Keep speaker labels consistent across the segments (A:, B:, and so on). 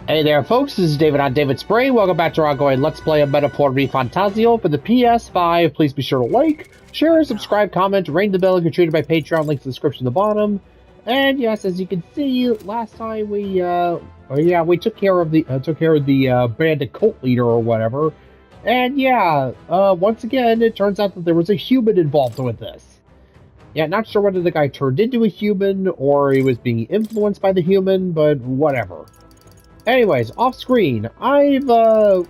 A: Hey there, folks. This is David on David Spray. Welcome back to our ongoing Let's Play of Metaphor ReFantazio for the PS5. Please be sure to like, share, subscribe, comment, ring the bell if you're treated by Patreon. Links in the description at the bottom. And yes, as you can see, last time we took care of the bandit cult leader or whatever. And yeah, once again, it turns out that there was a human involved with this. Yeah, not sure whether the guy turned into a human or he was being influenced by the human, but whatever. Anyways, off screen, I've, took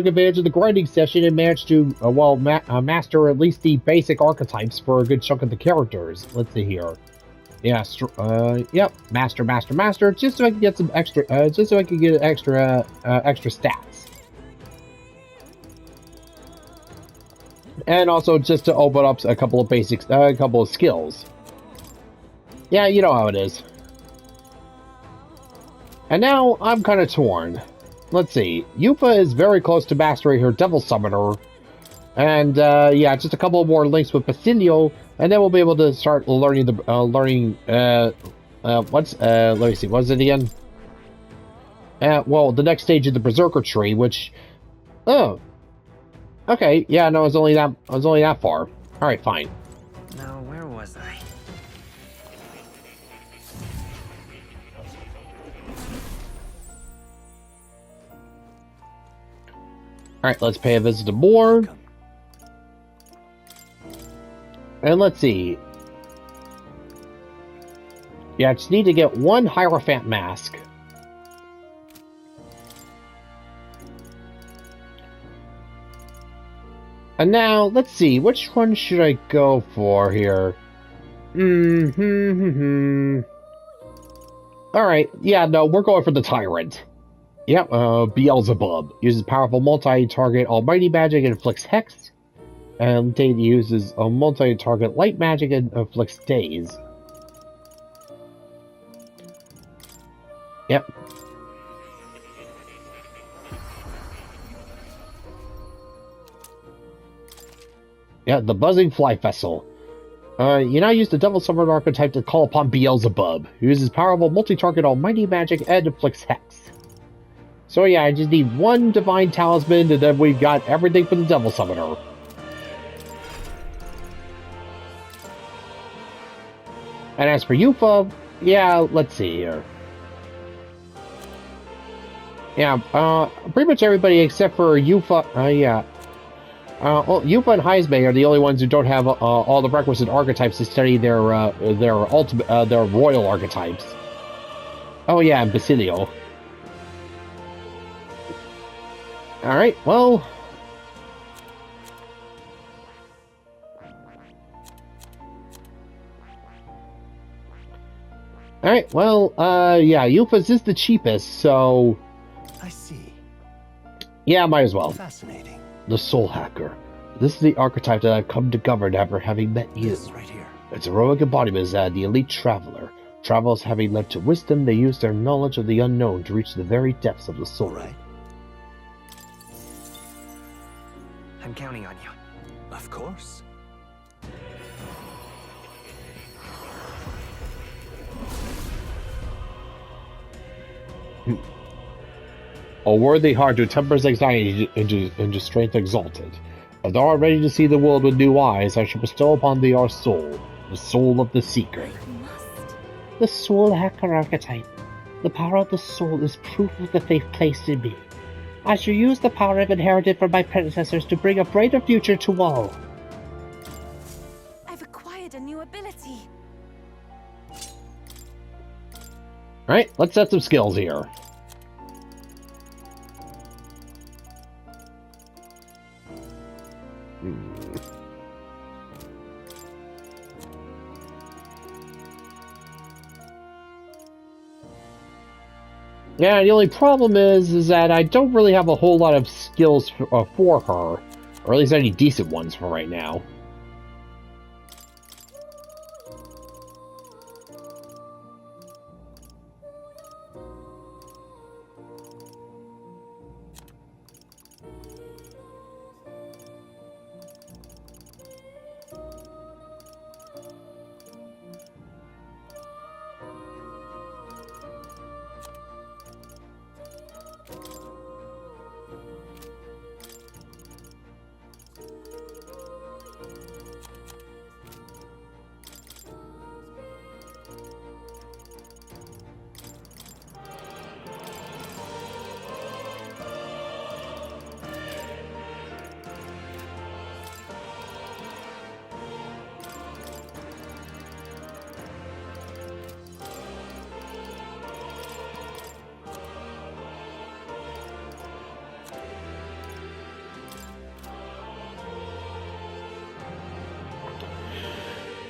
A: advantage of the grinding session and managed to, master at least the basic archetypes for a good chunk of the characters. Let's see here. Yeah, master, just so I can get some extra, extra stats. And also just to open up a couple of basics, a couple of skills. Yeah, you know how it is. And now, I'm kind of torn. Let's see. Eupha is very close to mastering her Devil Summoner. And, just a couple more links with Basilio, and then we'll be able to start learning the, let me see, what is it again? The next stage of the Berserker tree, which, oh. Okay, yeah, no, I was only that far. Alright, fine.
B: Now, where was I?
A: Alright, let's pay a visit to Moore. And let's see. Yeah, I just need to get one Hierophant mask. And now, let's see, which one should I go for here? Alright, yeah, no, we're going for the Tyrant. Yep, Beelzebub. Uses powerful multi-target almighty magic and inflicts hex. And Tate uses a multi-target light magic and inflicts daze. Yep. Yeah, the Buzzing Fly Vessel. You now use the Devil Summoner archetype to call upon Beelzebub. He uses powerful multi-target almighty magic and inflicts hex. So yeah, I just need one Divine Talisman, and then we've got everything for the Devil Summoner. And as for Eupha, yeah, let's see here. Yeah, pretty much everybody except for Eupha, Eupha and Heisme are the only ones who don't have all the requisite archetypes to study their royal archetypes. Oh yeah, and Basilio. Alright, well... Alright, well, Eupha's is the cheapest, so...
C: I see.
A: Yeah, might as well.
C: Fascinating.
A: The Soul Hacker. This is the archetype that I've come to govern after having met you.
C: This right here.
A: Its heroic embodiment is the elite traveler. Travels having led to wisdom, they use their knowledge of the unknown to reach the very depths of the soul.
C: Right.
B: I'm counting on you.
C: Of course.
A: A worthy heart who tempers anxiety into strength exalted. As thou art ready to see the world with new eyes, I shall bestow upon thee our soul, the soul of the seeker. The Soul Hacker archetype. The power of the soul is proof of the faith placed in me. I shall use the power I've inherited from my predecessors to bring a brighter future to all.
D: I've acquired a new ability.
A: Alright, let's set some skills here. Yeah, the only problem is that I don't really have a whole lot of skills for her, or at least any decent ones for right now.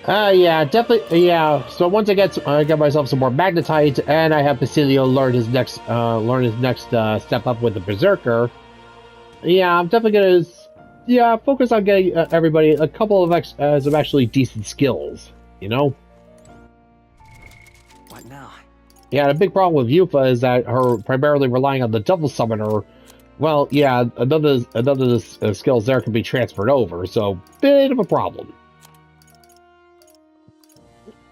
A: Yeah, definitely. Yeah. So once I get myself some more magnetite, and I have Basilio learn his next step up with the berserker. Yeah, I'm definitely gonna focus on getting everybody a couple of some actually decent skills. You know.
B: What now?
A: Yeah, the big problem with Eupha is that her primarily relying on the double summoner. Well, yeah, none of the skills there can be transferred over, so bit of a problem.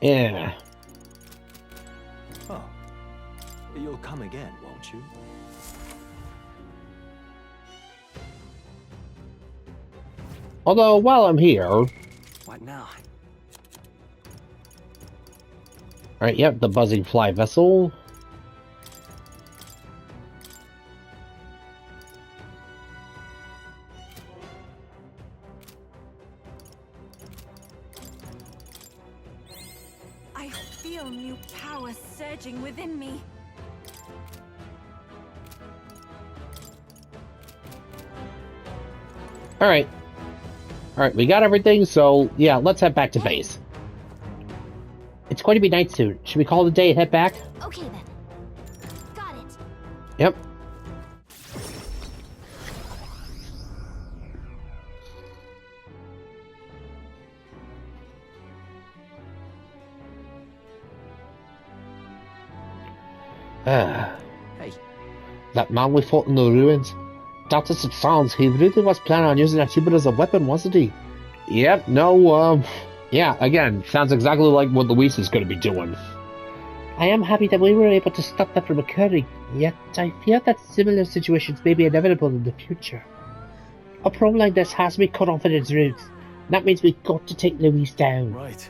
A: Yeah.
C: Oh. You'll come again, won't you?
A: Although, while I'm here...
B: What now?
A: Alright, yep, the buzzing fly vessel.
D: I feel new power surging within me.
A: Alright. Alright, we got everything, so yeah, let's head back to base. It's going to be night soon. Should we call it a day and head back?
D: Okay then. Got it.
A: Yep.
B: Hey.
A: That man we fought in the ruins. Dr. Substance, he really was planning on using that human as a weapon, wasn't he? Yep, no, yeah, again, sounds exactly like what Luis is going to be doing. I am happy that we were able to stop that from occurring, yet I fear that similar situations may be inevitable in the future. A problem like this has to be cut off at its roots. That means we've got to take Luis down.
C: Right.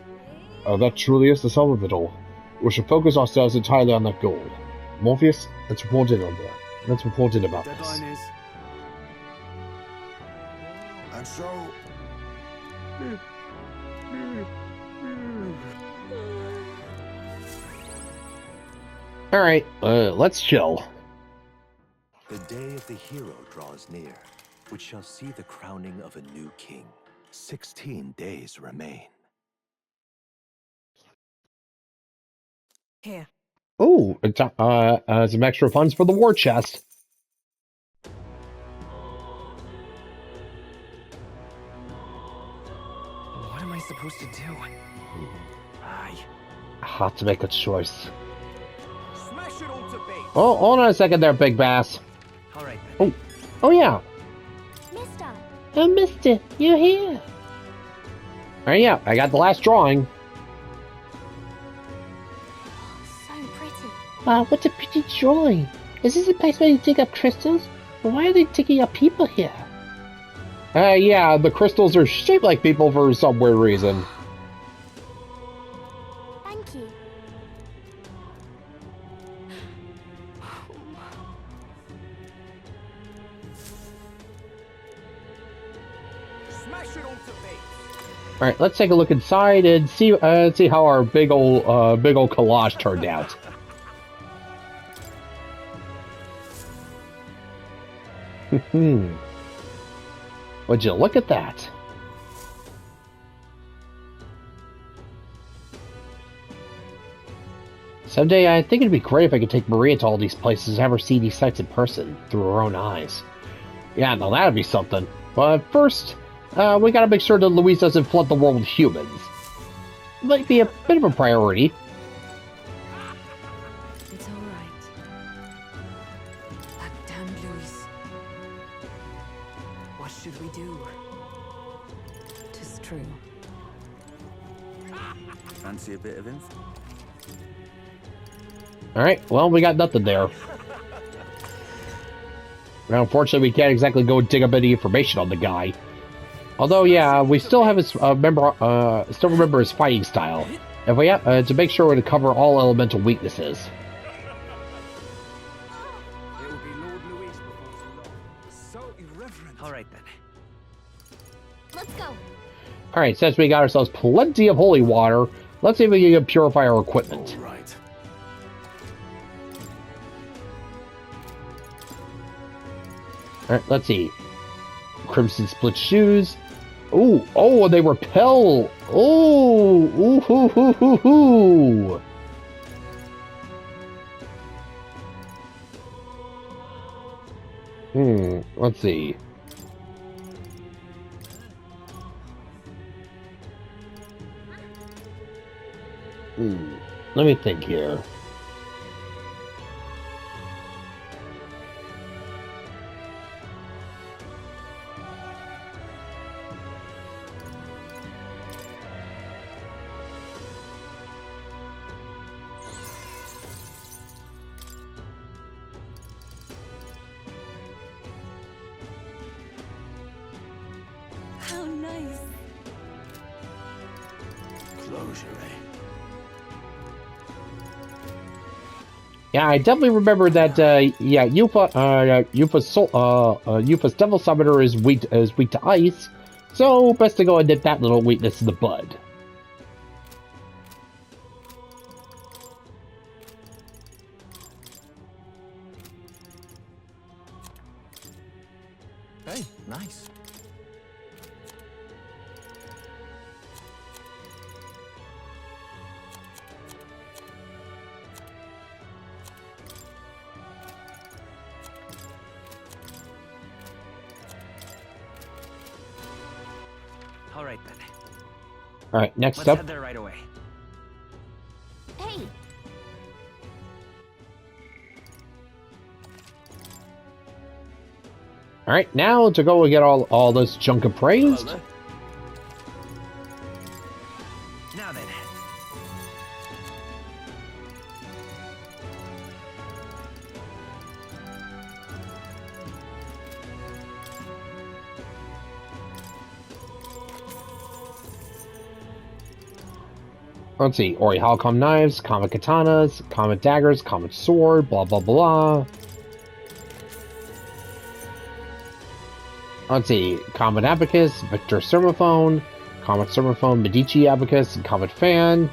A: That truly is the sum of it all. We should focus ourselves entirely on that goal. Morpheus, let's report in on that. Let's report in about this.
C: Deadline is...
E: And so...
A: Alright, let's chill.
C: The day of the hero draws near, which shall see the crowning of a new king. 16 days remain.
D: Here.
A: Oh, some extra funds for the war chest.
B: What am I supposed to do?
A: I have to make a choice.
B: Smash it all to base.
A: Oh, hold on a second there, Big Bass.
B: All right. Then.
A: Oh yeah.
D: Mister.
A: Oh, Mister, you're here. Alright, yeah, I got the last drawing.
D: So pretty.
A: Wow, what a pretty drawing. Is this a place where you dig up crystals? Or why are they digging up people here? Yeah, the crystals are shaped like people for some weird reason.
D: Thank you.
B: Smash it all to base.
A: All right, let's take a look inside and see how our big old collage turned out. Would you look at that? Someday I think it'd be great if I could take Maria to all these places and have her see these sights in person through her own eyes. Yeah, no, that'd be something. But first, we gotta make sure that Luis doesn't flood the world with humans. Might be a bit of a priority.
D: It's all right. That damn Luis. What should we do? 'Tis true.
B: Fancy a bit of info?
A: Alright, well, we got nothing there. Now, unfortunately, we can't exactly go dig up any information on the guy. Although, yeah, we still have his still remember his fighting style. And we have to make sure to cover all elemental weaknesses.
B: It will be Lord Luis before too long. So irreverent. All right then.
D: Let's go.
A: Alright, since we got ourselves plenty of holy water, let's see if we can purify our equipment.
C: All right.
A: Alright, let's see. Crimson split shoes. Ooh, oh, they repel. Oh, ooh, hoo, hoo, hoo, hoo. Let's see. Let me think here.
D: How nice.
C: Closure, eh?
A: Yeah, I definitely remember that. Eupha's Devil Summoner is weak to ice, so best to go and nip that little weakness in the bud.
C: Hey, nice.
B: All right then.
A: All right, next
B: Let's
A: up.
B: head there right away.
D: Hey,
A: All right, now to go and get all this junk appraised.
C: Hello there.
B: Now then.
A: Let's see, Ori Halcom knives, Comet katanas, Comet daggers, Comet sword, blah blah blah. Let's see, Comet abacus, Victor sermophone, Comet sermophone, Medici abacus, and Comet fan.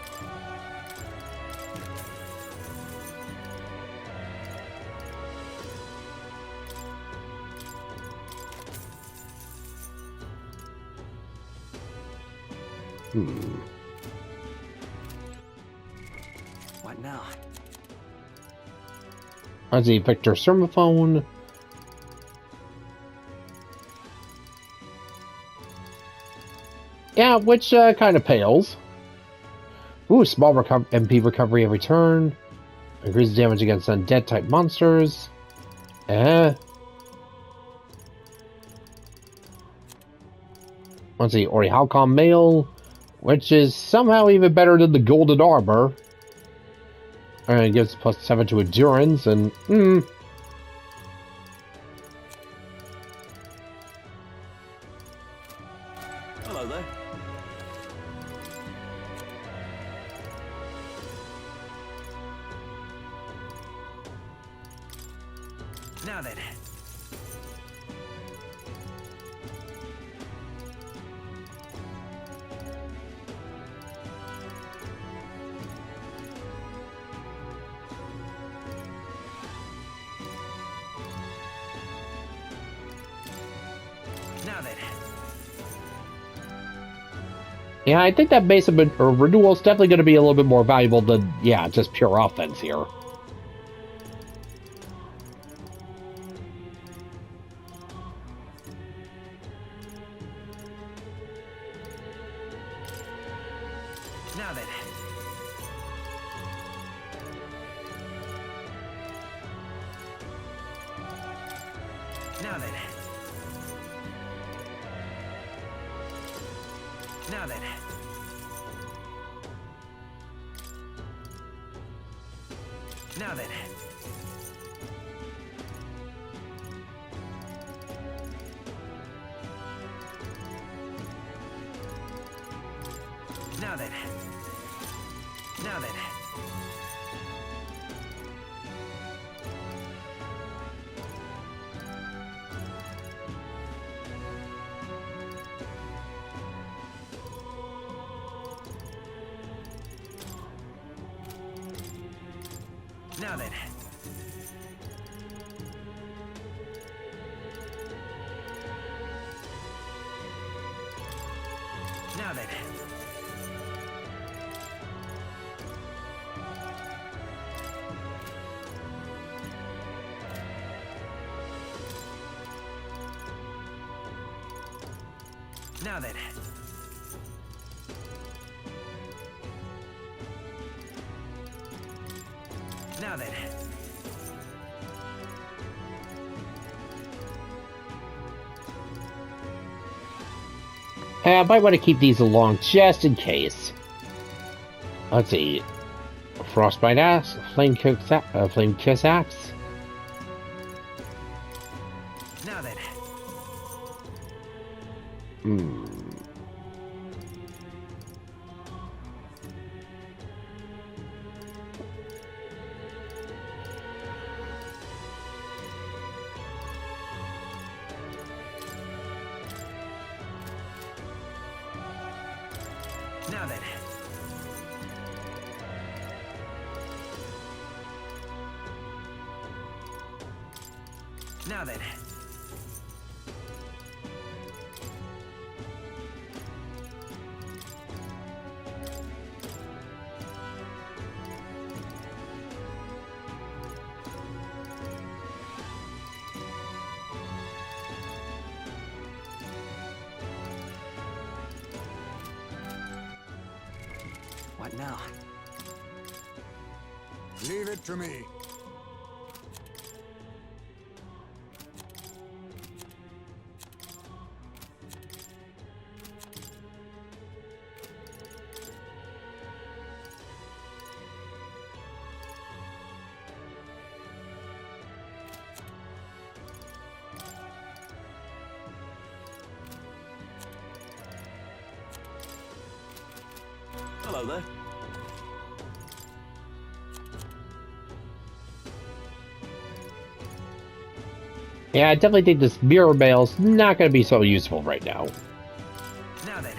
B: What now?
A: Let's see, Victor sermophone. Yeah, which kind of pales. Ooh, small MP recovery every turn. Increases damage against undead type monsters. Let's see, Ori Halcom mail, which is somehow even better than the golden armor. And it gives +7 to endurance, and
C: Hello there.
B: Now then. Now then.
A: yeah, I think that base of renewal is definitely going to be a little bit more valuable than, yeah, just pure offense here.
B: Now then. Now then. Now then. Now then. Now then. Now then. Now then. Now then. Now then. Now then.
A: I might want to keep these along just in case. Let's see. Frostbite axe, flame kiss axe.
B: Now then. Now then. Now then. What now?
E: Leave it to me.
C: Hello there.
A: Yeah, I definitely think this mirror mail's not going to be so useful right now.
B: Now then.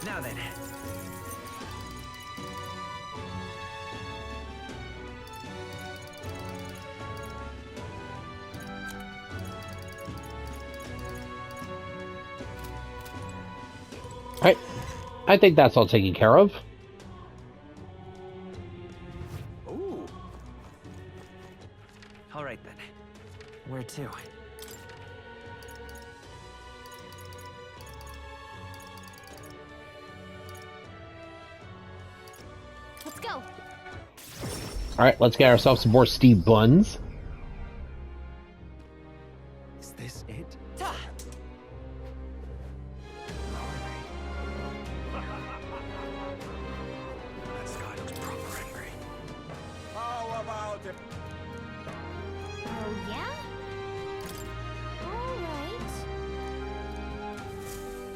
B: Now then.
A: Alright, I think that's all taken care of.
B: Ooh. All right then. Where to?
D: Let's go.
A: Alright, let's get ourselves some more Steve Buns.
B: Is this it? That sky looks proper angry.
E: How about it?
D: Oh, yeah? All right.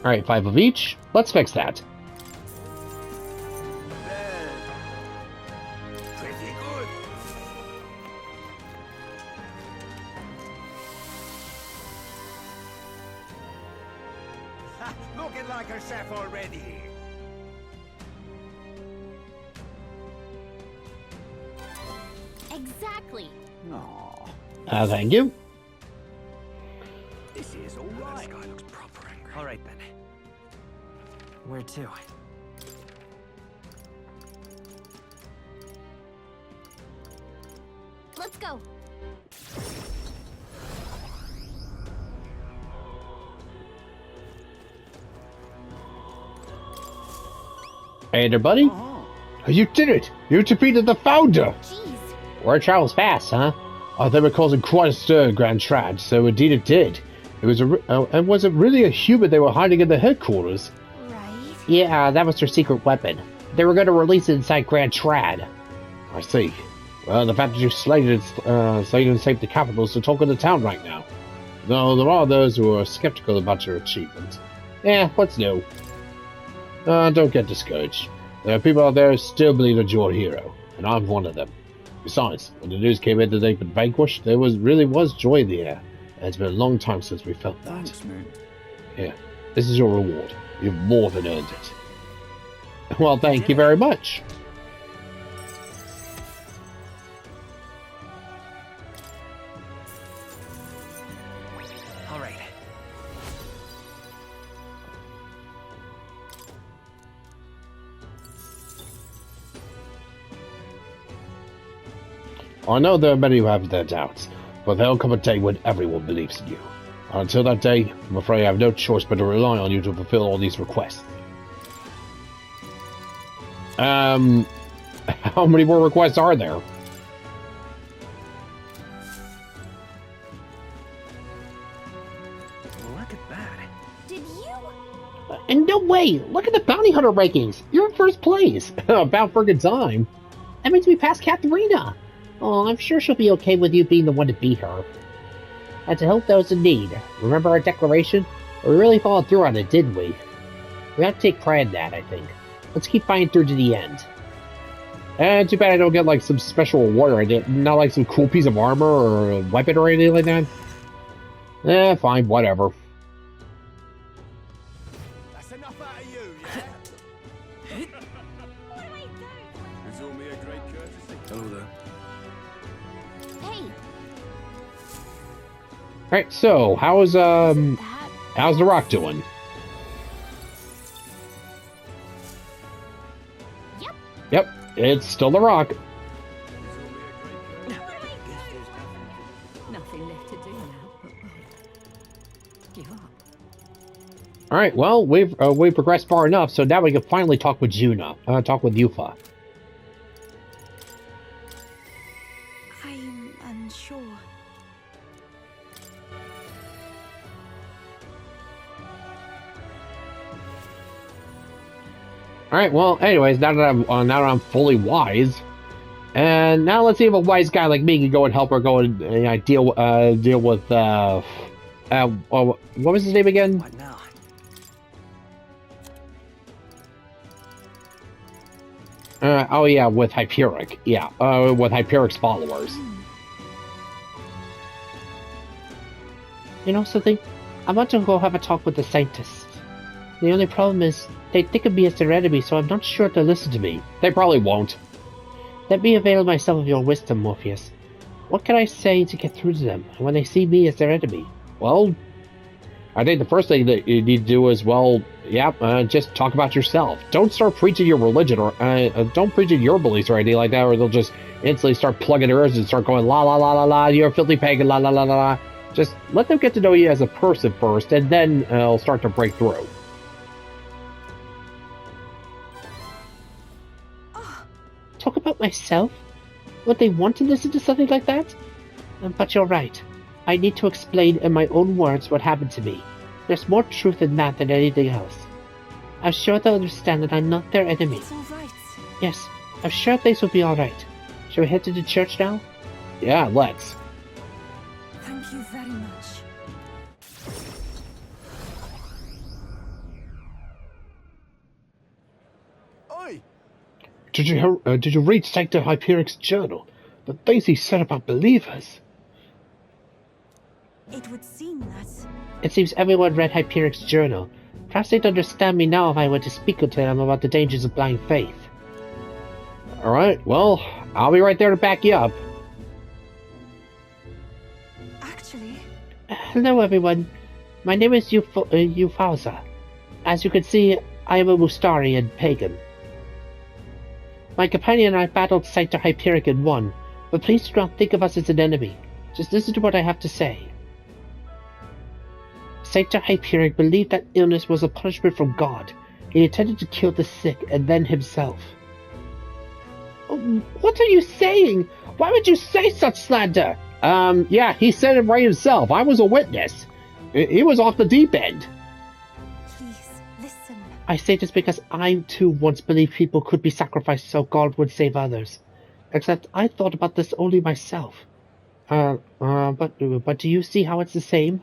A: Alright, 5 of each. Let's fix that.
E: Pretty good. Ha, looking like a chef already.
D: Exactly.
A: Thank you.
E: This is all
B: That
E: right.
B: sky looks proper angry. All right then. Where to?
D: Let's go.
A: Hey there, buddy. You did it! You defeated the founder!
D: Jeez.
A: Word travels fast, huh? They were causing quite a stir, Grand Trad, so indeed it did. It was and was it really a human they were hiding in the headquarters?
D: Right.
A: Yeah, that was their secret weapon. They were going to release it inside Grand Trad. I see. Well, the fact that you slated and saved the capital is the talk of the town right now. Though there are those who are skeptical about your achievement. Yeah, what's new? Don't get discouraged. There are people out there who still believe that you're a hero, and I'm one of them. Besides, when the news came in that they've been vanquished, there really was joy in the air. And it's been a long time since we felt that.
B: Thanks, man.
A: Here, this is your reward. You've more than earned it. Well, thank you very much.
B: All right.
A: I know there are many who have their doubts, but there'll come a day when everyone believes in you. Until that day, I'm afraid I have no choice but to rely on you to fulfill all these requests. How many more requests are there?
B: Look at that.
D: Did you?
A: And no way! Look at the bounty hunter rankings! You're in first place! About friggin' time! That means we passed Katharina! Oh, I'm sure she'll be okay with you being the one to beat her. And to help those in need. Remember our declaration? We really followed through on it, didn't we? We have to take pride in that, I think. Let's keep fighting through to the end. And too bad I don't get like some special reward or anything. Not like some cool piece of armor or a weapon or anything like that. Fine, whatever.
E: That's enough out of you, yeah?
D: What do I do?
B: It's all me a great courtesy. Hello there.
D: Hey,
A: Alright, so how's
D: that...
A: how's the Rock doing?
D: Yep.
A: Yep, it's still the Rock.
B: It's all me a great courtesy.
D: What do I do? Nothing left to do now. Give up.
A: Alright, well, we've progressed far enough, so now we can finally talk with Junah. Talk with Eupha.
D: I'm unsure.
A: Alright, well, anyways, now that I'm fully wise, and now let's see if a wise guy like me can go and help her go and deal with what was his name again?
B: What now?
A: Oh yeah, with Hyperic. Yeah, with Hyperic's followers. You know something? I want to go have a talk with the Sanctists. The only problem is, they think of me as their enemy, so I'm not sure they'll listen to me. They probably won't. Let me avail myself of your wisdom, Morpheus. What can I say to get through to them when they see me as their enemy? Well, I think the first thing that you need to do is, well, just talk about yourself. Don't start preaching your religion, or don't preach your beliefs or anything like that, or they'll just instantly start plugging their ears and start going, la la la la la, you're a filthy pagan, la la la la la. Just let them get to know you as a person first, and then it'll start to break through. Talk about myself? Would they want to listen to something like that? But you're right. I need to explain in my own words what happened to me. There's more truth in that than anything else. I'm sure they'll understand that I'm not their enemy.
D: It's all right.
A: Yes, I'm sure things will be alright. Shall we head to the church now? Yeah, let's.
D: Thank you very much.
E: Oi!
A: Did you read Sancta Hyperic's journal? The things he said about believers?
D: It would seem that...
A: It seems everyone read Hyperic's journal. Perhaps they'd understand me now if I were to speak to them about the dangers of blind faith. Alright, well, I'll be right there to back you up.
D: Actually...
A: Hello everyone. My name is Eupha. As you can see, I am a Mustari and pagan. My companion and I battled Sancta Hyperic and won, but please do not think of us as an enemy. Just listen to what I have to say. Sancta Hyperic believed that illness was a punishment from God. He intended to kill the sick and then himself. What are you saying? Why would you say such slander? Yeah, he said it right himself. I was a witness. He was off the deep end.
D: Please, listen.
A: I say this because I too once believed people could be sacrificed so God would save others. Except I thought about this only myself. But do you see how it's the same?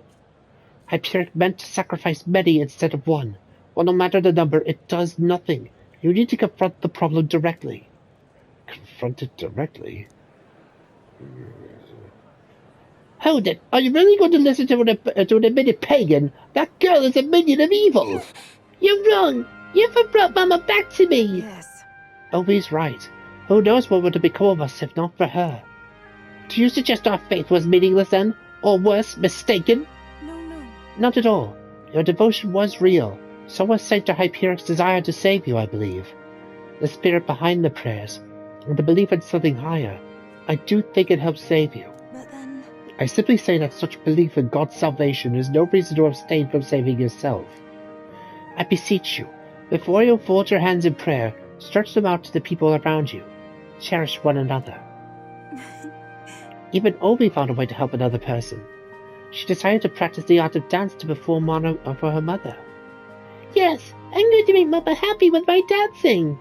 A: Hyperion meant to sacrifice many instead of one. Well, no matter the number, it does nothing. You need to confront the problem directly. Confront it directly? Hold it! Are you really going to listen to an admitted pagan? That girl is a minion of evil! You're wrong! You've brought Mama back to me!
D: Yes.
A: Obi's right. Who knows what would have become of us if not for her? Do you suggest our faith was meaningless then? Or worse, mistaken?
D: No.
A: Not at all. Your devotion was real. So was Saint Hyperion's desire to save you, I believe. The spirit behind the prayers, and the belief in something higher. I do think it helped save you.
D: But then...
A: I simply say that such belief in God's salvation is no reason to abstain from saving yourself. I beseech you, before you fold your hands in prayer, stretch them out to the people around you. Cherish one another. Even Obi found a way to help another person. She decided to practice the art of dance to perform honor for her mother. Yes, I'm going to make Mama happy with my dancing.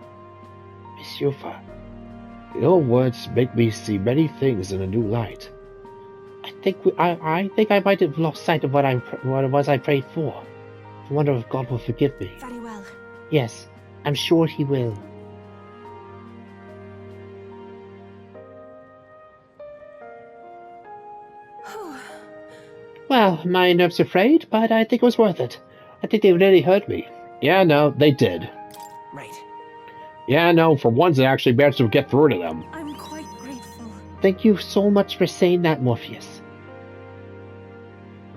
A: Miss Eupha, your words make me see many things in a new light. I think I might have lost sight of what it was I prayed for. I wonder if God will forgive me.
D: Very well.
A: Yes, I'm sure he will. Well, my nerves are frayed, but I think it was worth it. I think they really hurt me. Yeah, no, they did.
E: Right.
A: Yeah, no, for once they actually managed to get through to them.
D: I'm quite grateful.
A: Thank you so much for saying that, Morpheus.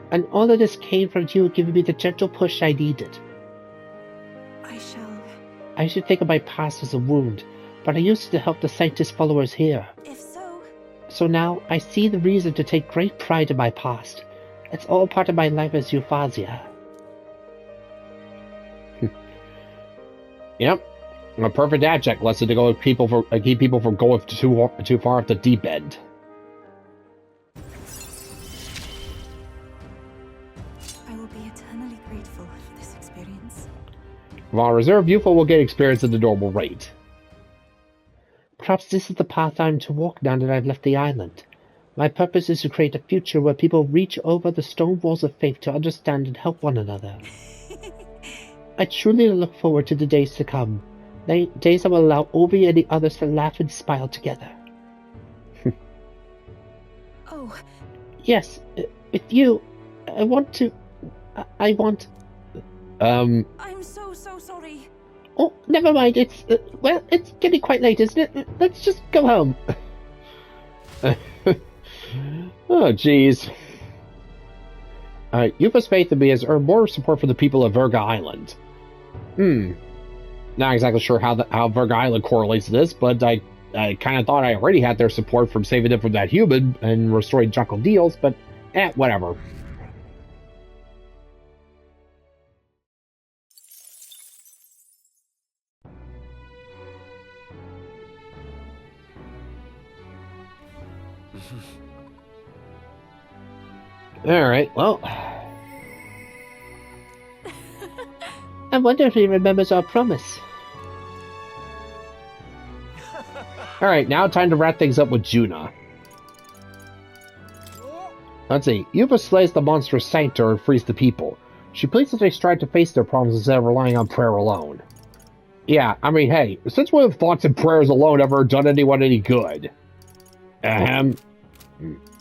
A: And all of this came from you giving me the gentle push I needed. I should think of my past as a wound, but I used it to help the Sanctist followers here.
D: If so...
A: So now I see the reason to take great pride in my past. It's all part of my life as Euphazia. Yep. A perfect abject lesson to keep people from going too far off the deep end.
D: I will be eternally grateful for this experience.
A: While reserve, Eupha will get experience at the normal rate. Perhaps this is the path I'm to walk now that I've left the island. My purpose is to create a future where people reach over the stone walls of faith to understand and help one another. I truly look forward to the days to come. Days that will allow Obi and the others to laugh and smile together.
D: Oh.
A: Yes, with you, I want...
D: I'm so sorry.
A: Oh, never mind, it's getting quite late, isn't it? Let's just go home. Oh, jeez. Eupha's faith in me has earned more support from the people of Virga Island. Not exactly sure how Virga Island correlates to this, but I kind of thought I already had their support from saving them from that human and restoring Jackal deals, but whatever. Alright, well. I wonder if he remembers our promise. Alright, now time to wrap things up with Junah. Let's see. Eupha slays the monstrous sanctor and frees the people. She pleads that they strive to face their problems instead of relying on prayer alone. Yeah, I mean, hey, since when have thoughts and prayers alone ever done anyone any good? Ahem.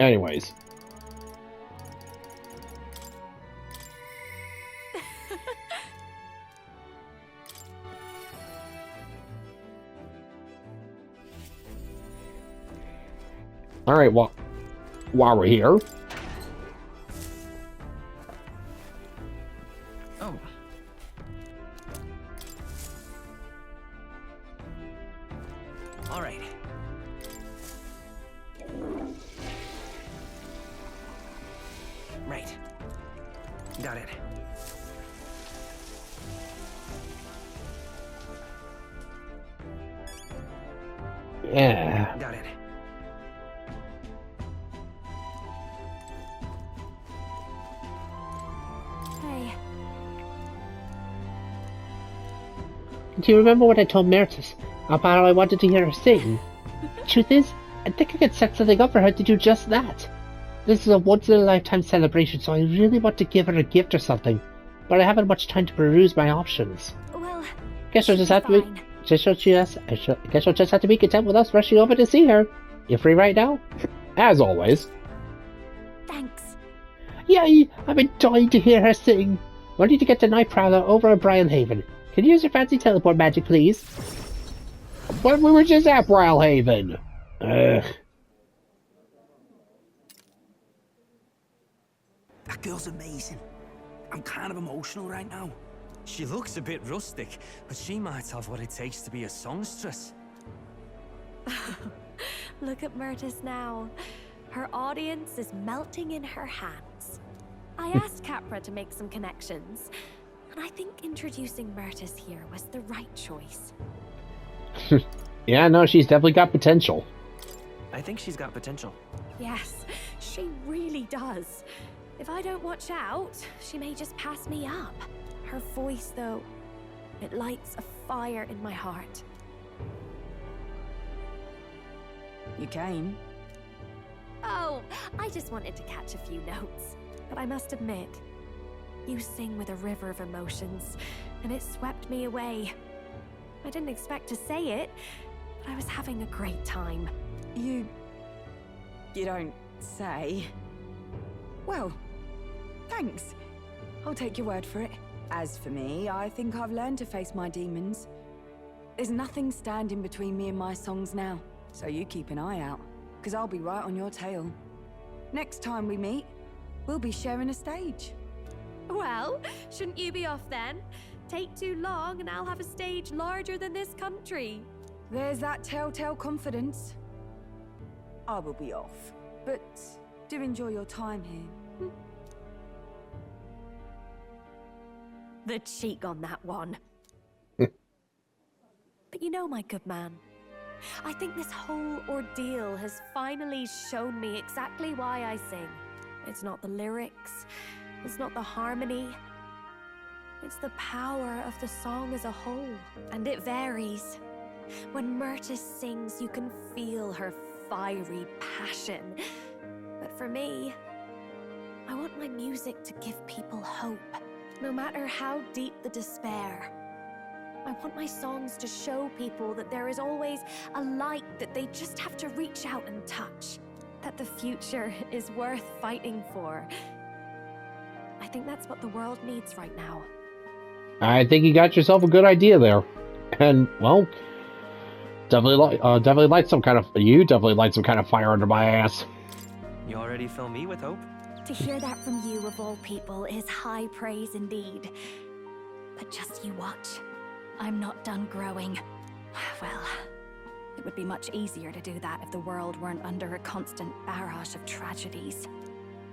A: Anyways. Alright, well, while we're here...
E: Oh. Alright. Right. Got it.
A: Yeah.
E: Got it.
D: Hey.
A: Do you remember what I told Meritus about how I wanted to hear her sing? Truth is, I think I could set something up for her to do just that. This is a once-in-a-lifetime celebration, so I really want to give her a gift or something, but I haven't much time to peruse my options.
F: Well,
A: Guess she'll just have to be. Guess she'll just have to be content with us rushing over to see her. You free right now? As always.
F: thanks.
A: Yay! I've been dying to hear her sing. We need to get to Night Prowler over at Brialhaven. Can you use your fancy teleport magic, please? But we were just at Brialhaven. Ugh.
E: That girl's amazing. I'm kind of emotional right now.
B: She looks a bit rustic, but she might have what it takes to be a songstress.
F: Look at Myrtis now. Her audience is melting in her hands. I asked Capra to make some connections, and I think introducing Myrtis here was the right choice.
A: Yeah, no, she's definitely got potential.
G: I think she's got potential.
F: Yes, she really does. If I don't watch out, she may just pass me up. Her voice, though, it lights a fire in my heart.
D: You came?
F: Oh, I just wanted to catch a few notes. But I must admit, you sing with a river of emotions, and it swept me away. I didn't expect to say it, but I was having a great time.
D: You don't say. Well, thanks. I'll take your word for it. As for me, I think I've learned to face my demons. There's nothing standing between me and my songs now, so you keep an eye out, because I'll be right on your tail. Next time we meet, we'll be sharing a stage.
F: Well, shouldn't you be off then? Take too long and I'll have a stage larger than this country.
D: There's that telltale confidence. I will be off, but do enjoy your time here.
F: The cheek on that one. But you know, my good man, I think this whole ordeal has finally shown me exactly why I sing. It's not the lyrics, it's not the harmony, it's the power of the song as a whole. And it varies. When Myrtis sings, you can feel her fiery passion. But for me, I want my music to give people hope, no matter how deep the despair. I want my songs to show people that there is always a light that they just have to reach out and touch. That the future is worth fighting for. I think that's what the world needs right now.
A: I think you got yourself a good idea there. And, well, definitely light some kind of fire under my ass.
G: You already fill me with hope.
F: To hear that from you of all people is high praise indeed. But just you watch. I'm not done growing. Well, it would be much easier to do that if the world weren't under a constant barrage of tragedies.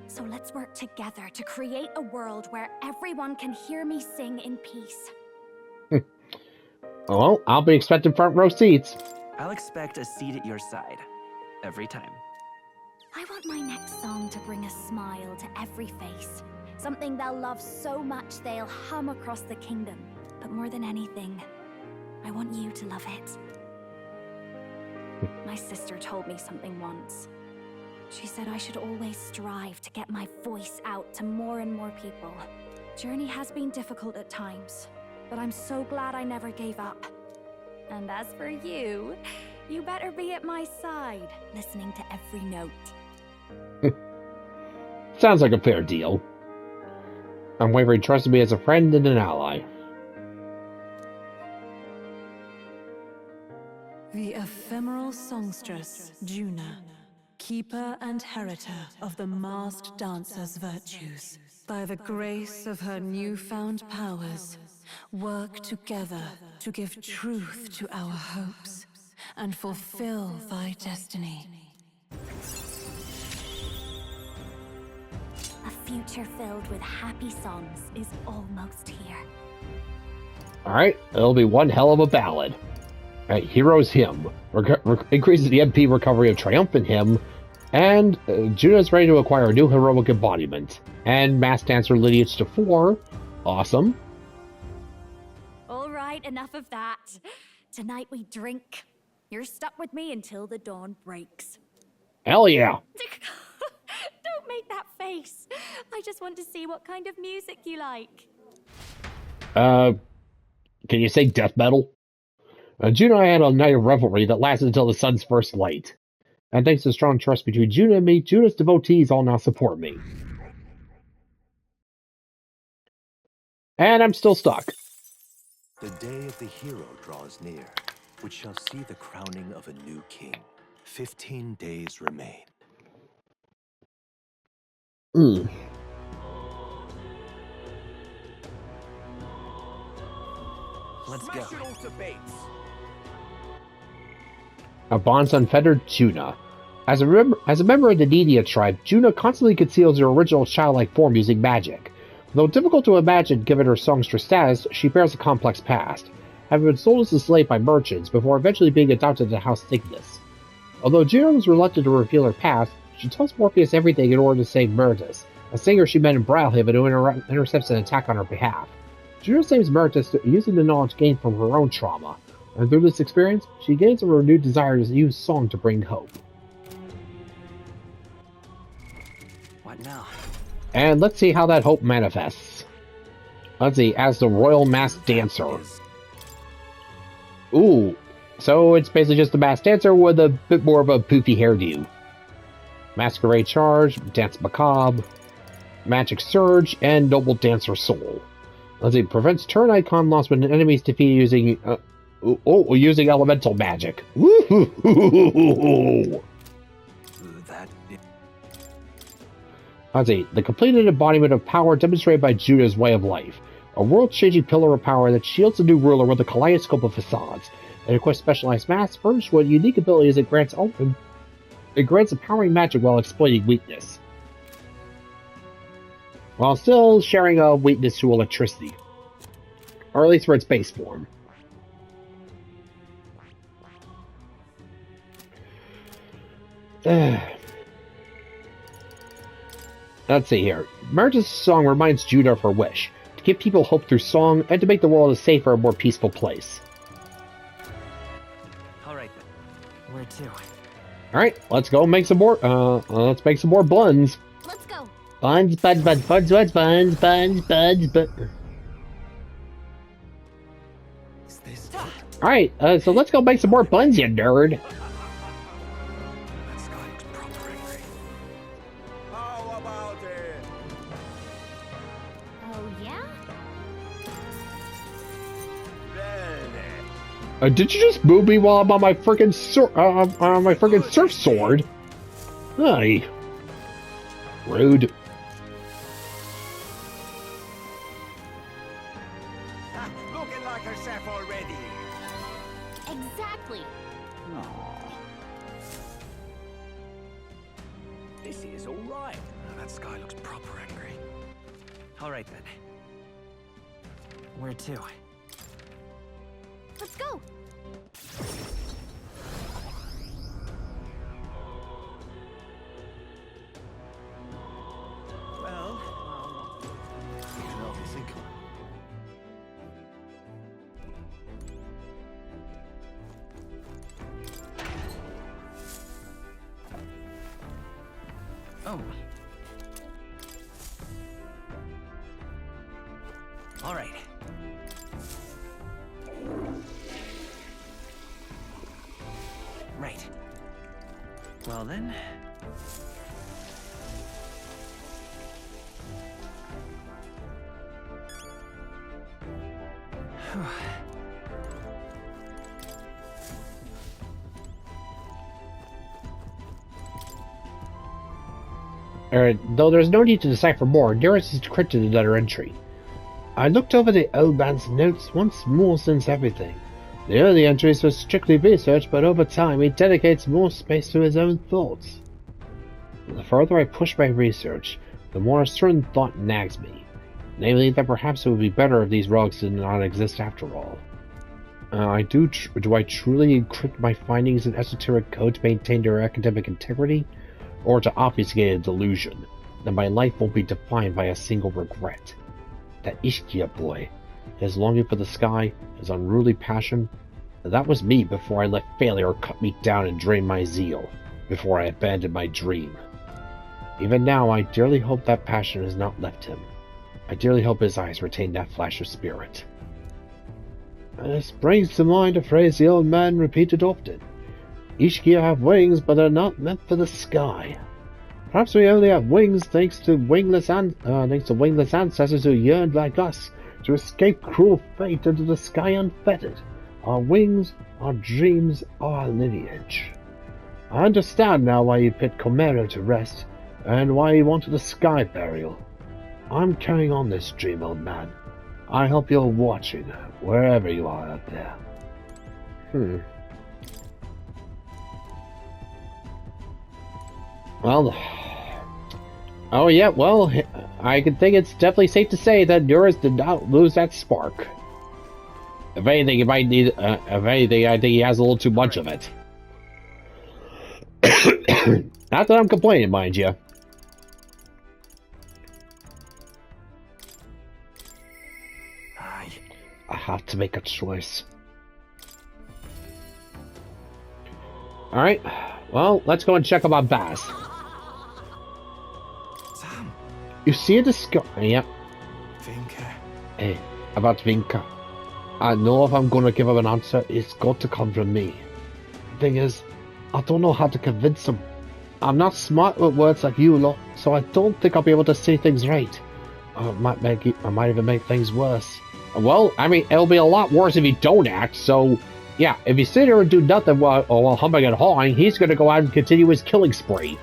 F: So let's work together to create a world where everyone can hear me sing in peace.
A: Well, I'll be expecting front row seats.
G: I'll expect a seat at your side. Every time.
F: I want my next song to bring a smile to every face. Something they'll love so much they'll hum across the kingdom. But more than anything, I want you to love it. My sister told me something once. She said I should always strive to get my voice out to more and more people. Journey has been difficult at times, but I'm so glad I never gave up. And as for you, you better be at my side, listening to every note.
A: Sounds like a fair deal. Unwavering trust in me as a friend and an ally.
H: The ephemeral songstress, Junah, keeper and heritor of the masked dancer's virtues, by the grace of her newfound powers, work together to give truth to our hopes and fulfill thy destiny.
F: A future filled with happy songs is almost here.
A: Alright, it'll be one hell of a ballad. Alright, Hero's Hymn. Increases the MP recovery of Triumphant Hymn. And Junah's ready to acquire a new heroic embodiment. And Mass Dancer lineage to 4. Awesome.
F: All right, enough of that. Tonight we drink. You're stuck with me until the dawn breaks.
A: Hell yeah.
F: Don't make that face. I just want to see what kind of music you like.
A: Can you say death metal? Junah and I had a night of revelry that lasted until the sun's first light. And thanks to strong trust between Junah and me, Junah's devotees all now support me. And I'm still stuck.
C: The day of the hero draws near, which shall see the crowning of a new king. 15 days remain.
G: Let's go.
E: Smash it all to bits.
A: A bond's unfettered Junah. As a member of the Nidia tribe, Junah constantly conceals her original childlike form using magic. Though difficult to imagine given her songstress status, she bears a complex past, having been sold as a slave by merchants before eventually being adopted into House Cygnus. Although Junah was reluctant to reveal her past, she tells Morpheus everything in order to save Meritus, a singer she met in Brailhaven who intercepts an attack on her behalf. Junah saves Meritus using the knowledge gained from her own trauma, and through this experience, she gains a renewed desire to use song to bring hope.
G: What now?
A: And let's see how that hope manifests. Let's see, as the Royal Masked Dancer. Ooh, so it's basically just a masked dancer with a bit more of a poofy hairdo. Masquerade Charge, Dance Macabre, Magic Surge, and Noble Dancer Soul. Let's see, prevents turn icon loss when an enemy is defeated using elemental magic. Woo-hoo-hoo-hoo-hoo-hoo. Let's see, the completed embodiment of power demonstrated by Junah's way of life. A world-changing pillar of power that shields the new ruler with a kaleidoscope of facades. It equips specialized masks, furnished with unique abilities that grants empowering magic while exploiting weakness. While still sharing a weakness to electricity. Or at least for its base form. Let's see here. Meritus' song reminds Junah of her wish, to give people hope through song, and to make the world a safer and more peaceful place.
G: Alright then. Where to?
A: Alright, let's go make some more, let's make some more buns.
F: Let's go.
A: Buns, buns, buns, buns, buns, buns, buns, buns, buns.
G: Is this...
A: Alright, so let's go make some more buns, you nerd.
G: That sky looks proper angry.
E: How about it?
F: Oh, yeah?
E: Ready.
A: Did you just move me while I'm on my frickin' surf sword? Aye. Rude.
E: Looking like herself already.
F: Exactly.
E: This is all right.
G: That sky looks proper angry. Alright then. Where to?
F: Let's go.
E: Well,
C: I think
G: Oh. Alright. Right. Well then.
A: Though there's no need to decipher more, Nearest is encrypted another entry. I looked over the old man's notes once more since everything. The early entries were strictly research, but over time he dedicates more space to his own thoughts. The further I push my research, the more a certain thought nags me. Namely, that perhaps it would be better if these relics did not exist after all. Do I truly encrypt my findings in esoteric code to maintain their academic integrity? Or to obfuscate a delusion that my life won't be defined by a single regret? That Ishkia boy. his longing for the sky, his unruly passion. That was me before I let failure cut me down and drain my zeal, before I abandoned my dream. Even now, I dearly hope that passion has not left him. I dearly hope his eyes retain that flash of spirit. This brings to mind a phrase the old man repeated often. Each gear have wings, but are not meant for the sky. Perhaps we only have wings thanks to wingless ancestors who yearned like us to escape cruel fate into the sky unfettered. Our wings, our dreams, our lineage. I understand now why you put Comero to rest, and why you wanted a sky burial. I'm carrying on this dream, old man. I hope you're watching, wherever you are out there. Well, oh yeah, well, I can think it's definitely safe to say that Eurus did not lose that spark. If anything, he might need, if anything, I think he has a little too much of it. Not that I'm complaining, mind you. I have to make a choice. Alright, well, let's go and check about Baz.
E: Sam.
A: You see a disco... Yep.
E: Vinka.
A: Hey, about Vinka. I know if I'm gonna give him an answer, it's got to come from me. Thing is, I don't know how to convince him. I'm not smart with words like you lot, so I don't think I'll be able to say things right. I might even make things worse. Well, I mean, it'll be a lot worse if you don't act, so... Yeah, if you sit here and do nothing while humming and hawing, he's gonna go out and continue his killing spree.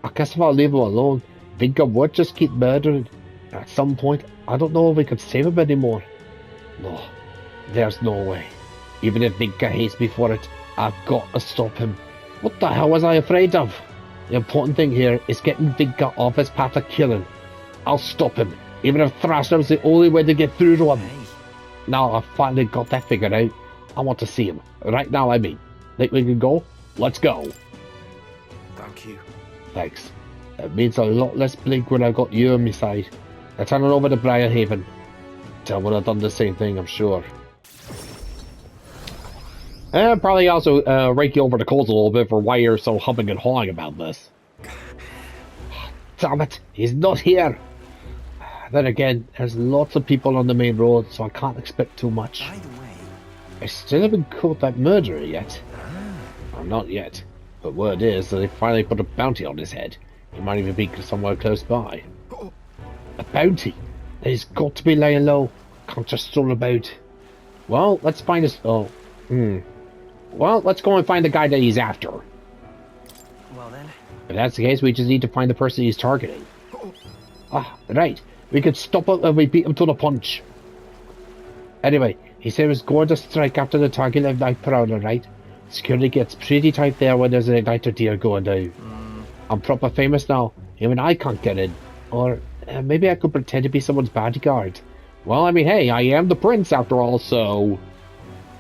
A: I guess if I leave him alone, Vinka would just keep murdering. At some point, I don't know if we could save him anymore. No, there's no way. Even if Vinka hates me for it, I've got to stop him. What the hell was I afraid of? The important thing here is getting Vinka off his path of killing. I'll stop him, even if Thrasham's the only way to get through to him. Now I've finally got that figured out, I want to see him. Right now, I mean. Think we can go? Let's go.
E: Thank you.
A: Thanks. It means a lot less blink when I've got you on my side. Let's turn it over to Briarhaven. Tell would have done the same thing, I'm sure. And probably also rake you over the coals a little bit for why you're so humming and hawing about this. Damn it, he's not here. Then again, there's lots of people on the main road, so I can't expect too much.
E: By the way,
A: I still haven't caught that murderer yet. Well, not yet. But word is that they finally put a bounty on his head. He might even be somewhere close by. A bounty? He's got to be laying low. Can't just stroll about. Well, let's find his... Well, let's go and find the guy that he's after.
G: Well then.
A: If that's the case, we just need to find the person he's targeting. Ah, right. We could stop him and we beat him to the punch. Anyway, he said he was going to strike after the target of Night Prowler, right? Security gets pretty tight there when there's an igniter deer going down. I'm proper famous now. Even I can't get in. Or maybe I could pretend to be someone's bodyguard. Well, I mean, hey, I am the prince after all, so...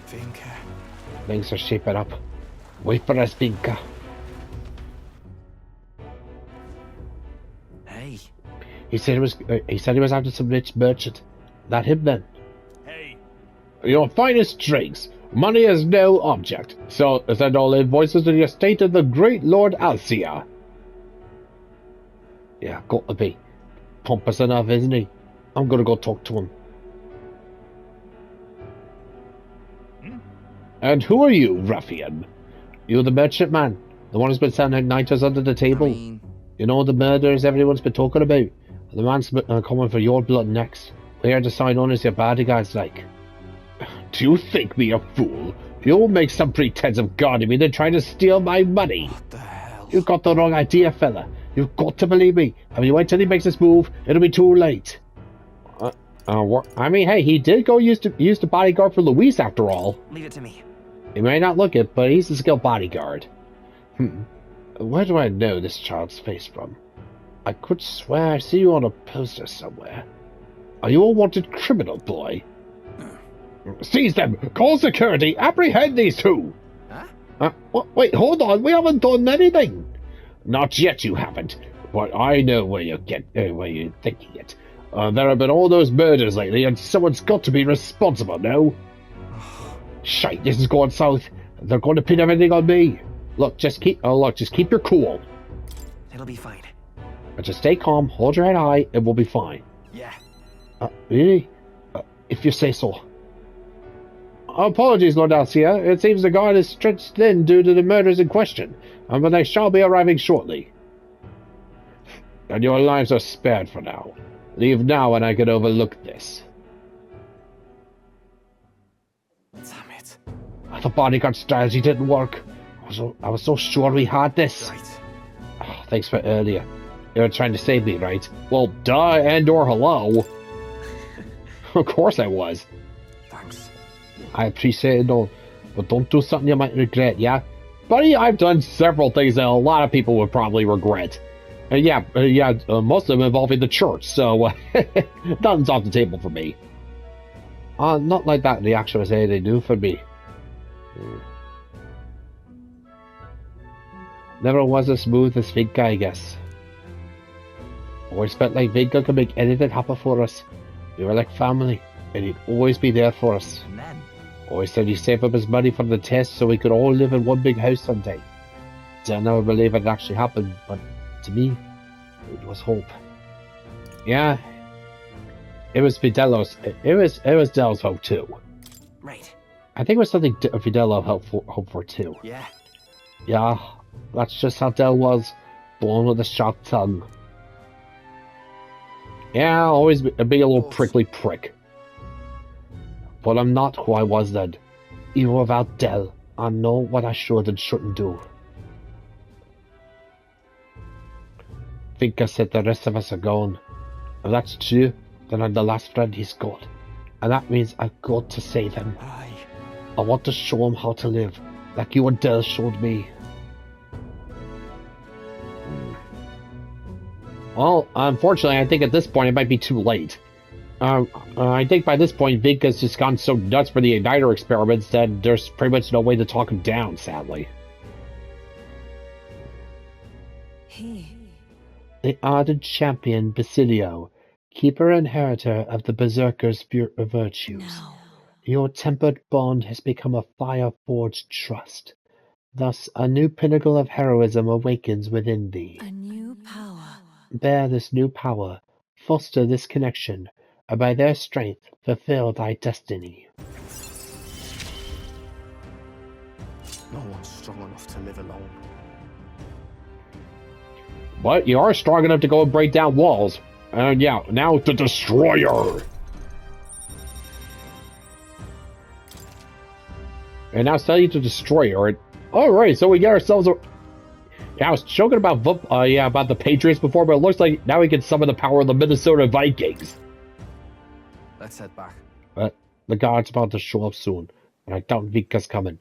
E: Vinka.
A: Things are shaping up. Wait for us, Vinka.
G: Hey.
A: He said he was after some rich merchant. That him then?
E: Hey.
A: Your finest drinks. Money is no object. So send all invoices to the estate of the great Lord Alcia. Yeah, got to be. Pompous enough, isn't he? I'm gonna go talk to him. And who are you, ruffian? You're the merchant man. The one who's been selling igniters under the table. You know the murders everyone's been talking about. The man's coming for your blood next. We are to sign on as your bodyguards like. Do you think me a fool? You'll make some pretense of guarding me then trying to steal my money.
E: What the hell?
A: You've got the wrong idea, fella. You've got to believe me. If you wait till he makes this move, it'll be too late. I mean, hey, he did go use the bodyguard for Luis after all.
G: Leave it to me.
A: He may not look it, but he's a skilled bodyguard. Where do I know this child's face from? I could swear I see you on a poster somewhere. Are you a wanted criminal, boy? Seize them! Call security! Apprehend these two!
E: Huh?
A: Wait, hold on, we haven't done anything! Not yet, you haven't. But I know where you're thinking it. There have been all those murders lately, and someone's got to be responsible, no? Shite, this is going south. They're going to pin everything on me. Look, just keep your cool.
G: It'll be fine.
A: But just stay calm, hold your head high, and we'll be fine.
G: Yeah.
A: Really? If you say so. Apologies, Lord Alcia. It seems the guard is stretched thin due to the murders in question, but they shall be arriving shortly. And your lives are spared for now. Leave now and I can overlook this.
G: Damn it.
A: The bodyguard strategy didn't work. I was so sure we had this.
G: Right.
A: Oh, thanks for earlier. You were trying to save me, right? Well, duh and or hello. Of course I was.
G: Thanks.
A: I appreciate it, though, but don't do something you might regret, yeah? Buddy, I've done several things that a lot of people would probably regret. And most of them involving the church, so nothing's off the table for me. Not like that the actual say they do for me. Never was as smooth as Vinka, I guess. Always felt like Vinka could make anything happen for us. We were like family, and he'd always be there for us.
G: Amen.
A: Always said he'd save up his money for the test so we could all live in one big house someday. I'll never believe it actually happened, but to me, it was hope. Yeah, it was Fidelo's. It was Del's hope too.
G: Right.
A: I think it was something Fidelo hope for too.
G: Yeah.
A: Yeah, that's just how Del was, born with a sharp tongue. Yeah, always be a little prickly prick. But I'm not who I was then. Even without Del, I know what I should and shouldn't do. Vinka said the rest of us are gone. If that's true, then I'm the last friend he's got. And that means I've got to save him.
G: Aye.
A: I want to show him how to live, like you and Del showed me. Well, unfortunately, I think at this point it might be too late. I think by this point, Vinka's just gone so nuts for the Igniter experiments that there's pretty much no way to talk him down, sadly. The ardent champion Basilio, keeper and inheritor of the Berserker's virtues.
H: No.
A: Your tempered bond has become a fire-forged trust. Thus, a new pinnacle of heroism awakens within thee.
H: A new power.
A: Bear this new power, foster this connection, and by their strength fulfill thy destiny.
E: No one's strong enough to live alone.
A: But you are strong enough to go and break down walls. And yeah, now the Destroyer! And now study the Destroyer. Alright, so we get ourselves a... Yeah, I was joking about about the Patriots before, but it looks like now we can summon the power of the Minnesota Vikings.
G: Let's head back.
A: But the guard's about to show up soon, and I doubt Vinka's coming.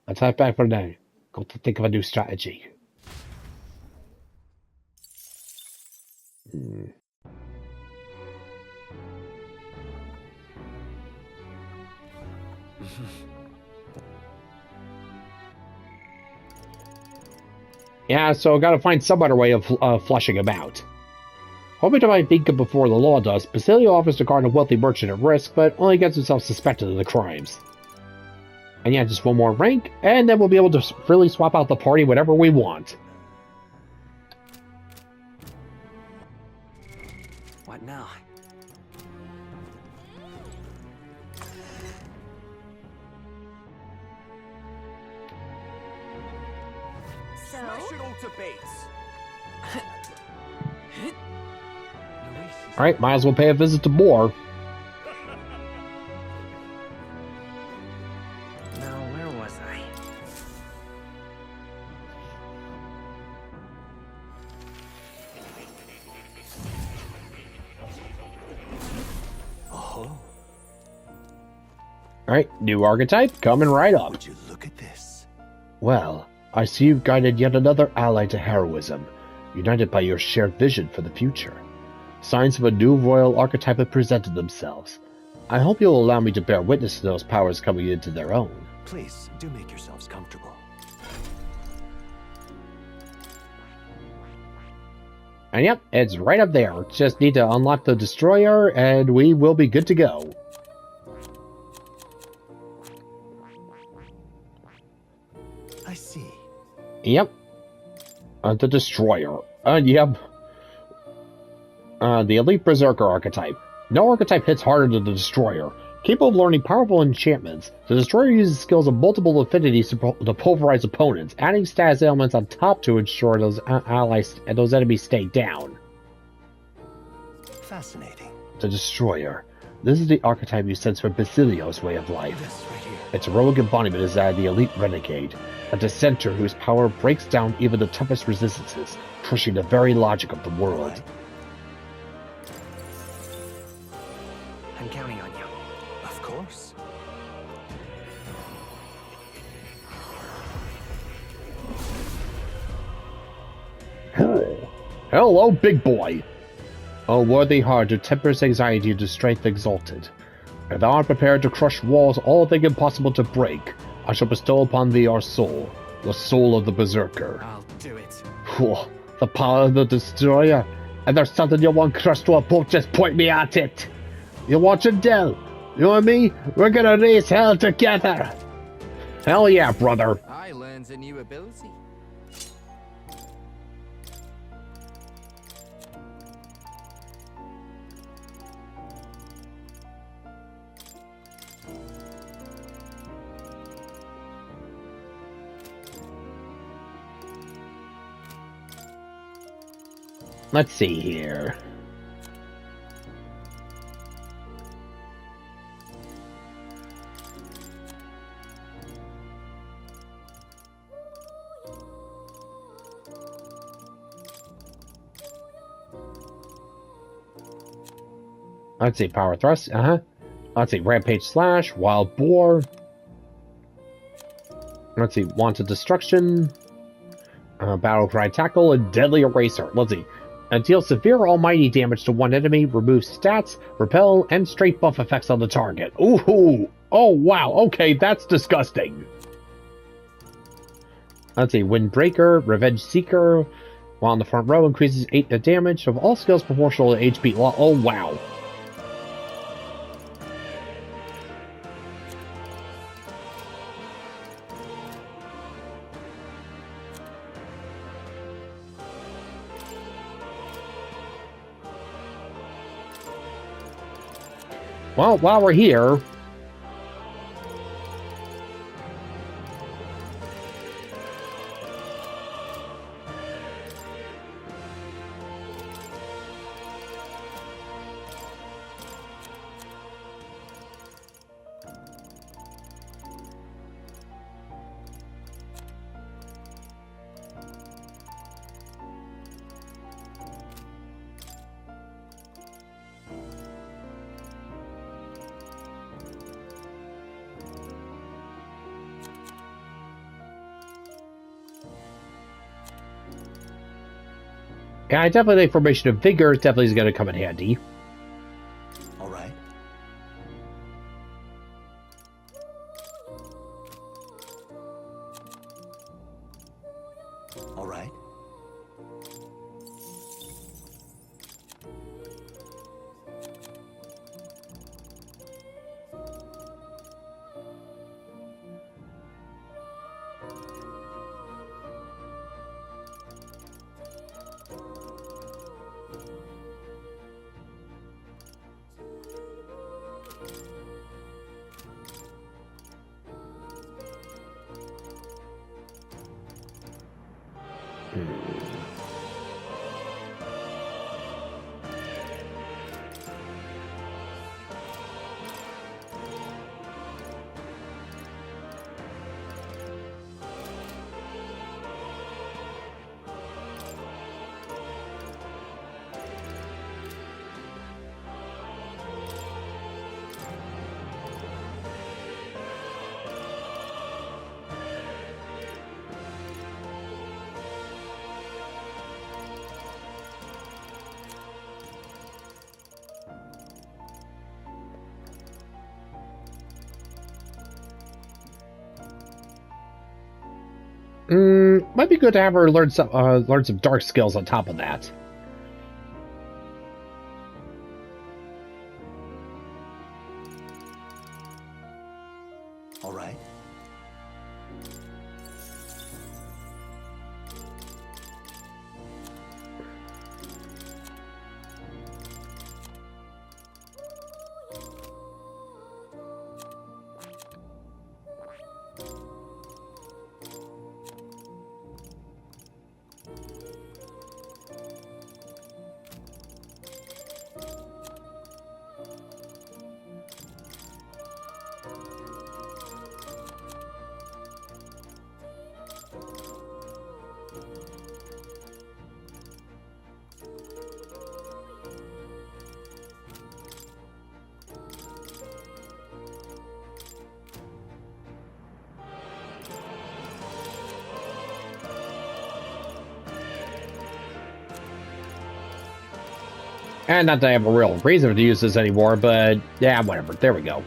A: Let's head back for now. Got to think of a new strategy. Yeah, so I gotta find some other way of flushing him out. Hoping to find Vinka before the law does, Basilio offers to guard a wealthy merchant at risk, but only gets himself suspected of the crimes. And yeah, just one more rank, and then we'll be able to freely swap out the party whenever we want.
G: What now?
E: Smash it all to bits.
A: Alright, might as well pay a visit to Moore.
G: Now, where was I?
C: Oh,
A: Alright, new archetype coming right up.
C: would you look at this?
A: Well, I see you've guided yet another ally to heroism, united by your shared vision for the future. Signs of a new royal archetype have presented themselves. I hope you'll allow me to bear witness to those powers coming into their own.
C: Please, do make yourselves comfortable.
A: And yep, it's right up there. Just need to unlock the destroyer, and we will be good to go.
C: I see.
A: Yep. The destroyer. Yep. The elite berserker archetype. No archetype hits harder than the destroyer. Capable of learning powerful enchantments, the destroyer uses skills of multiple affinities to pulverize opponents, adding status elements on top to ensure those allies and those enemies stay down.
C: Fascinating.
A: The destroyer. This is the archetype you sense from Basilio's way of life.
C: This right here.
A: Its heroic embodiment is that of the elite renegade, a dissenter whose power breaks down even the toughest resistances, crushing the very logic of the world.
C: Right.
G: I'm counting on you.
C: Of course.
A: Hello, big boy! O worthy heart who tempers anxiety to strength exalted. If thou art prepared to crush walls all think impossible to break, I shall bestow upon thee our soul, the soul of the berserker.
G: I'll do it.
A: Whew, the power of the destroyer. And there's something you want crushed to a pulp, just point me at it. You want your Dell? You and me? We're gonna raise hell together. Hell yeah, brother.
B: I learns a new ability.
A: Let's see here. Let's see, power thrust, Let's see, rampage slash, wild boar. Let's see, wanted destruction. Battle cry tackle, and deadly eraser. Let's see. Deal severe almighty damage to one enemy, remove stats, repel, and straight buff effects on the target. Ooh! Oh wow, okay, that's disgusting. Let's see, Windbreaker, Revenge Seeker, while in the front row increases 8 damage of all skills proportional to HP. Oh wow. Well, while we're here... Yeah, I definitely think Formation of Vigor definitely is going to come in handy.
C: All right. All right. Might be good to have her learn some dark skills on top of that.
A: And not that I have a real reason to use this anymore, but yeah, whatever. There we go.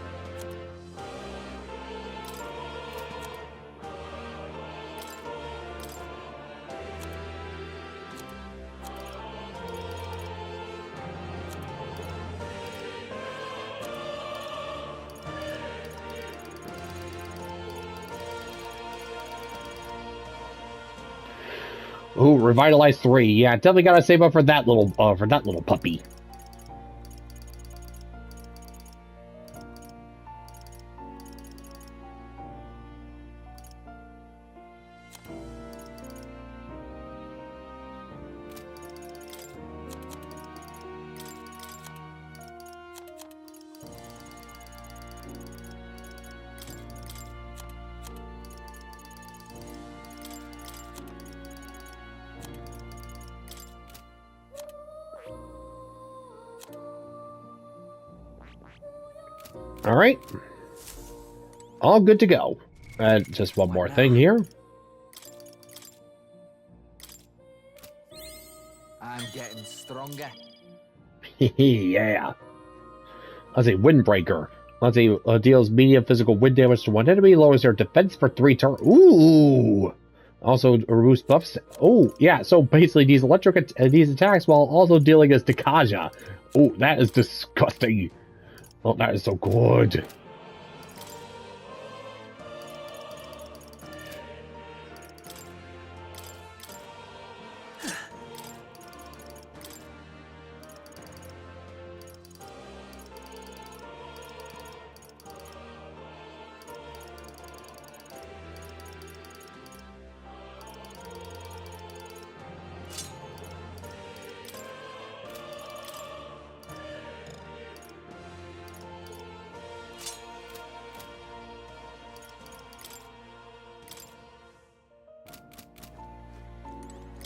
A: Ooh, Revitalize 3. Yeah, definitely gotta save up for that little puppy. All right. All good to go. Just one more thing here.
E: I'm getting stronger.
A: Yeah. Let's see, Windbreaker. Let's see, deals medium physical wind damage to one enemy, lowers their defense for 3 turns. Ooh! Also removes buffs. Oh, yeah, so basically these these attacks while also dealing as Dekaja. Oh, that is disgusting. Oh, that is so good.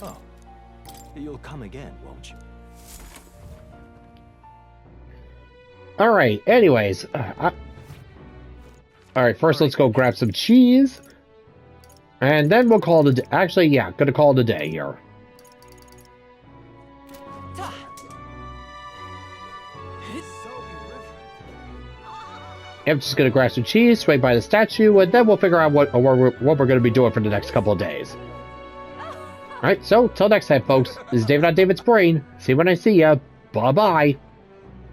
C: Oh, you'll come again, won't you?
A: All right, anyways. All right, first let's go grab some cheese. And then we'll call it actually, yeah, gonna call it a day here. I'm just gonna grab some cheese, swing by the statue, and then we'll figure out what we're gonna be doing for the next couple of days. Alright, so, till next time, folks, this is David on David's Brain. See you when I see ya. Bye-bye.